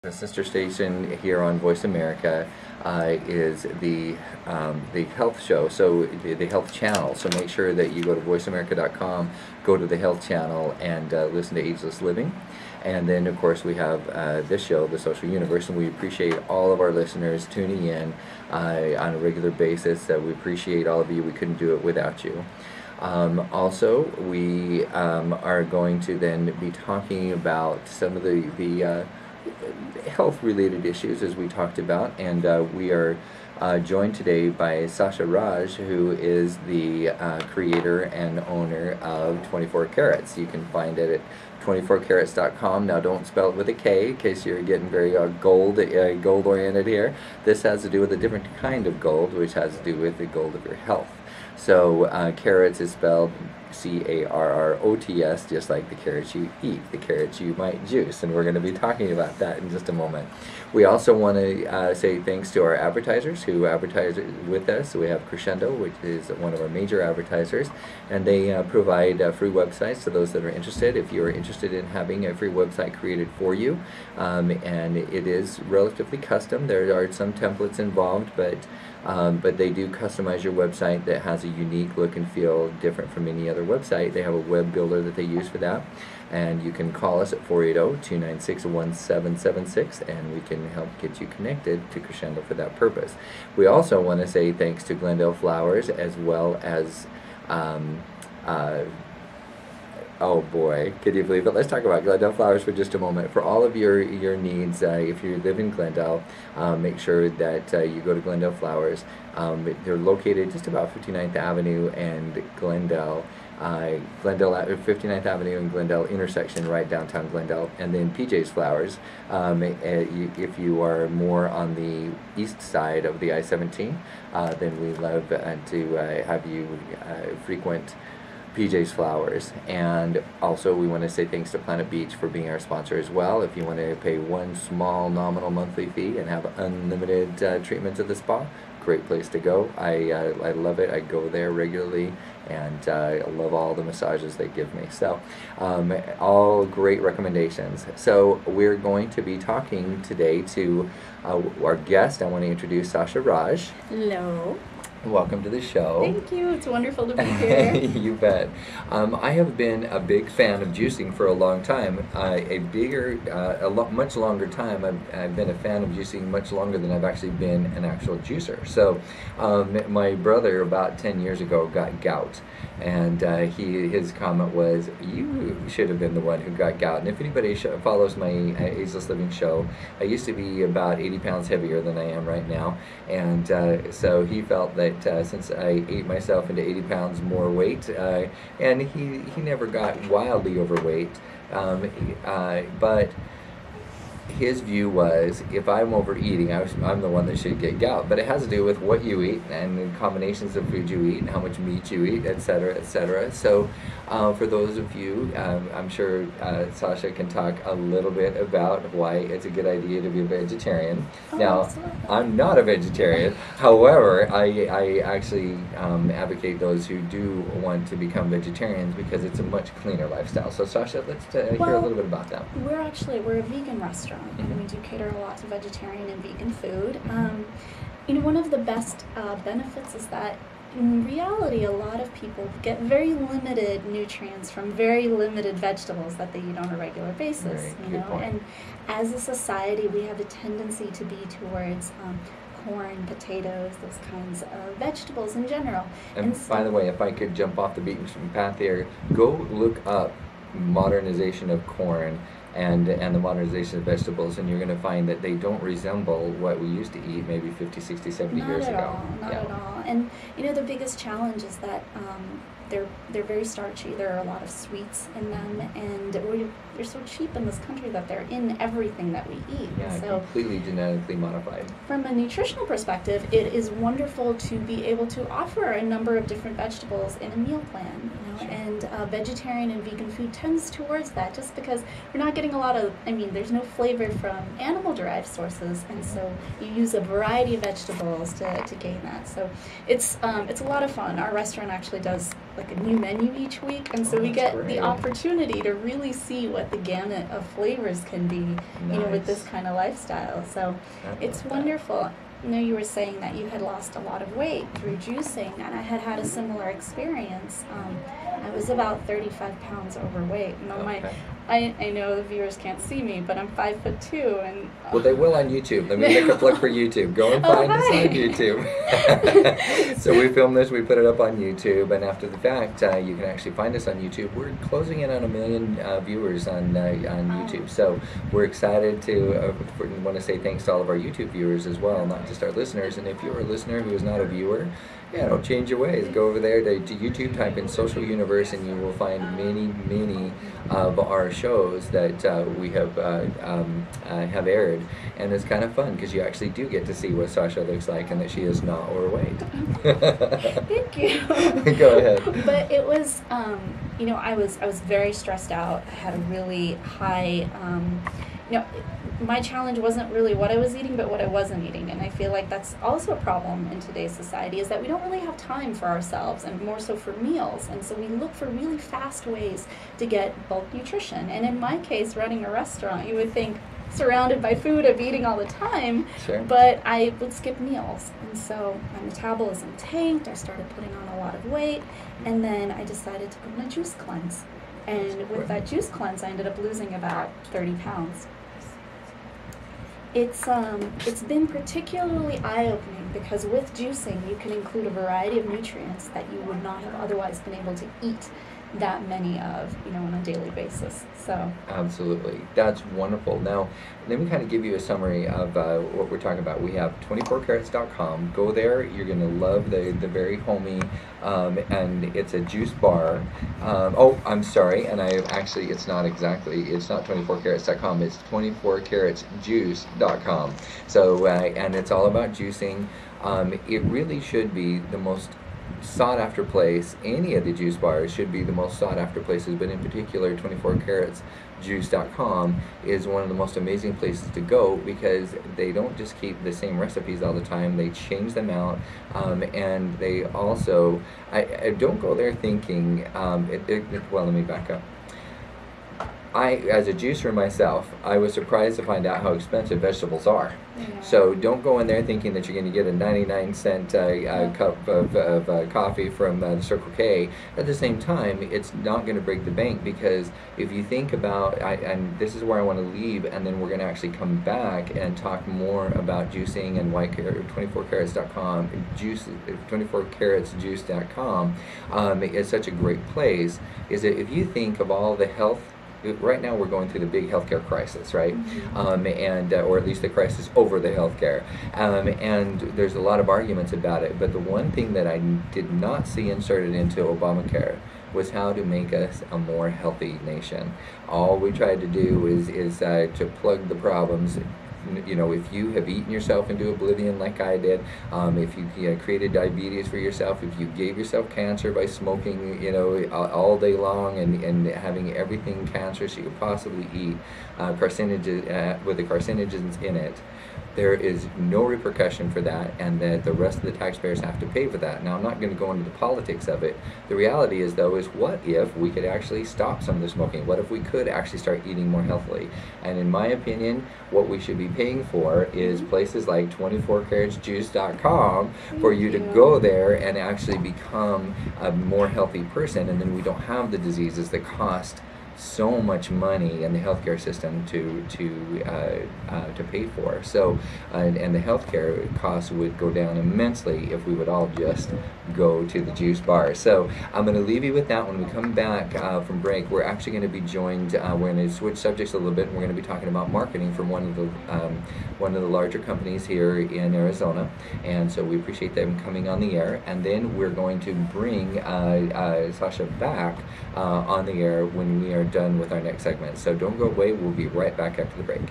The sister station here on Voice America is the health show, so the health channel. So make sure that you go to voiceamerica.com, go to the health channel, and listen to Ageless Living. And then, of course, we have this show, The Social Universe, and we appreciate all of our listeners tuning in on a regular basis. We appreciate all of you. We couldn't do it without you. Also, we are going to then be talking about some of the health-related issues, as we talked about, and we are joined today by Shasha Raj, who is the creator and owner of 24 Carats. You can find it at 24carats.com. Now, don't spell it with a K, in case you're getting very gold-oriented here. This has to do with a different kind of gold, which has to do with the gold of your health. So, carrots is spelled Carrots, just like the carrots you eat, the carrots you might juice, and we're going to be talking about that in just a moment. We also want to say thanks to our advertisers who advertise with us. We have Crescendo, which is one of our major advertisers, and they provide free websites to those that are interested. If you are interested in having a free website created for you, and it is relatively custom, there are some templates involved, but they do customize your website that has a unique look and feel different from any other website. They have a web builder that they use for that, and you can call us at 480-296-1776, and we can help get you connected to Crescendo for that purpose. We also want to say thanks to Glendale Flowers, as well as oh boy, could you believe it? Let's talk about Glendale Flowers for just a moment. For all of your needs, if you live in Glendale, make sure that you go to Glendale Flowers. They're located just about 59th Avenue and Glendale, 59th Avenue and Glendale intersection, right downtown Glendale. And then PJ's Flowers, if you are more on the east side of the I-17, then we love to have you frequent PJ's Flowers. And also we want to say thanks to Planet Beach for being our sponsor as well. If you want to pay one small nominal monthly fee and have unlimited treatments at the spa, great place to go. I love it. I go there regularly, and I love all the massages they give me. So all great recommendations. So we're going to be talking today to our guest. I want to introduce Shasha Raj. Hello. Welcome to the show. Thank you. It's wonderful to be here. You bet. I have been a big fan of juicing for a long time. Much longer time. I've been a fan of juicing much longer than I've actually been an actual juicer. So, my brother about 10 years ago got gout, and his comment was, "You should have been the one who got gout." And if anybody follows my Ageless Living show, I used to be about 80 pounds heavier than I am right now, and so he felt that since I ate myself into 80 pounds more weight, and he never got wildly overweight, but his view was, if I'm overeating, I'm the one that should get gout. But it has to do with what you eat and the combinations of food you eat and how much meat you eat, etc., etc. So for those of you, I'm sure Shasha can talk a little bit about why it's a good idea to be a vegetarian. Now, I'm not a vegetarian. However, I actually advocate those who do want to become vegetarians because it's a much cleaner lifestyle. So Shasha, let's hear a little bit about that. We're a vegan restaurant, and we do cater a lot to vegetarian and vegan food. One of the best benefits is that in reality, a lot of people get very limited nutrients from very limited vegetables that they eat on a regular basis. And as a society, we have a tendency to be towards corn, potatoes, those kinds of vegetables in general. And by the way, if I could jump off the beaten path here, go look up modernization of corn and the modernization of vegetables, and you're going to find that they don't resemble what we used to eat maybe 50, 60, 70 years ago. Not at all. And the biggest challenge is that they're very starchy. There are a lot of sweets in them, and they're so cheap in this country that they're in everything that we eat. Yeah, so completely genetically modified. From a nutritional perspective, it is wonderful to be able to offer a number of different vegetables in a meal plan. Sure. And vegetarian and vegan food tends towards that, just because we're not getting a lot of, there's no flavor from animal-derived sources, and so you use a variety of vegetables to gain that. So it's a lot of fun. Our restaurant actually does like a new menu each week, and so we that's get great. the opportunity to really see what the gamut of flavors can be, you know, with this Nice. kind of lifestyle. So I it's love that. wonderful. You know, you were saying that you had lost a lot of weight through juicing, and I had had a similar experience. I was about 35 pounds overweight. You know, Okay. I know the viewers can't see me, but I'm 5'2", and Well, they will on YouTube. Let me make a plug for YouTube. Go and Oh, find us hi. on YouTube. So we film this, we put it up on YouTube, and after the fact, you can actually find us on YouTube. We're closing in on 1 million viewers on YouTube. So we're excited to want to say thanks to all of our YouTube viewers as well, not just our listeners. And if you're a listener who is not a viewer, yeah, don't change your ways. Go over there to YouTube, type in Social Universe, and you will find many of our shows that we have aired. And it's kind of fun because you actually do get to see what Sasha looks like and that she is not overweight. Thank you. Go ahead. But it was, you know, I was very stressed out. I had a really high, you know, my challenge wasn't really what I was eating, but what I wasn't eating. And I feel like that's also a problem in today's society, is that we don't really have time for ourselves, and more so for meals. And so we look for really fast ways to get bulk nutrition. And in my case, running a restaurant, you would think, surrounded by food, I'd be eating all the time, Sure. but I would skip meals. And so my metabolism tanked, I started putting on a lot of weight, and then I decided to go on a juice cleanse. And with that juice cleanse, I ended up losing about 30 pounds. It's been particularly eye-opening because with juicing, you can include a variety of nutrients that you would not have otherwise been able to eat that many of, you know, on a daily basis. So Absolutely. That's wonderful. Now, let me kind of give you a summary of what we're talking about. We have 24carats.com. Go there. You're going to love the very homey, and it's a juice bar. Oh, I'm sorry. And it's not 24carats.com. It's 24caratsjuice.com. So, and it's all about juicing. It really should be the most sought after place. Any of the juice bars should be the most sought after places, but in particular 24caratsjuice.com is one of the most amazing places to go because they don't just keep the same recipes all the time, they change them out, and they also I don't go there thinking well, let me back up. As a juicer myself, I was surprised to find out how expensive vegetables are. yeah. So don't go in there thinking that you're going to get a 99-cent cup of coffee from the Circle K. At the same time, it's not going to break the bank because if you think about, and this is where I want to leave, and then we're going to actually come back and talk more about juicing and 24carats.com, 24caratsjuice.com is such a great place, is that if you think of all the health. Right now we're going through the big healthcare crisis, right? Mm-hmm. Or at least the crisis over the healthcare. And there's a lot of arguments about it. But the one thing that I did not see inserted into Obamacare was how to make us a more healthy nation. All we tried to do is to plug the problems. You know, if you have eaten yourself into oblivion like I did, if you created diabetes for yourself, if you gave yourself cancer by smoking, you know, all day long and having everything cancerous you could possibly eat, carcinogens with the carcinogens in it, there is no repercussion for that, and that the rest of the taxpayers have to pay for that. Now, I'm not going to go into the politics of it. The reality is, though, is what if we could actually stop some of the smoking? What if we could actually start eating more healthily? And in my opinion, what we should be paying for is places like 24caratsjuice.com for you to go there and actually become a more healthy person, and then we don't have the diseases that cost so much money in the healthcare system to pay for. So, and the healthcare costs would go down immensely if we would all just go to the juice bar. So I'm going to leave you with that. When we come back from break, we're actually going to be joined. We're going to switch subjects a little bit, and we're going to be talking about marketing from one of the larger companies here in Arizona. And so we appreciate them coming on the air. And then we're going to bring Shasha back on the air when we are done with our next segment. So don't go away. We'll be right back after the break.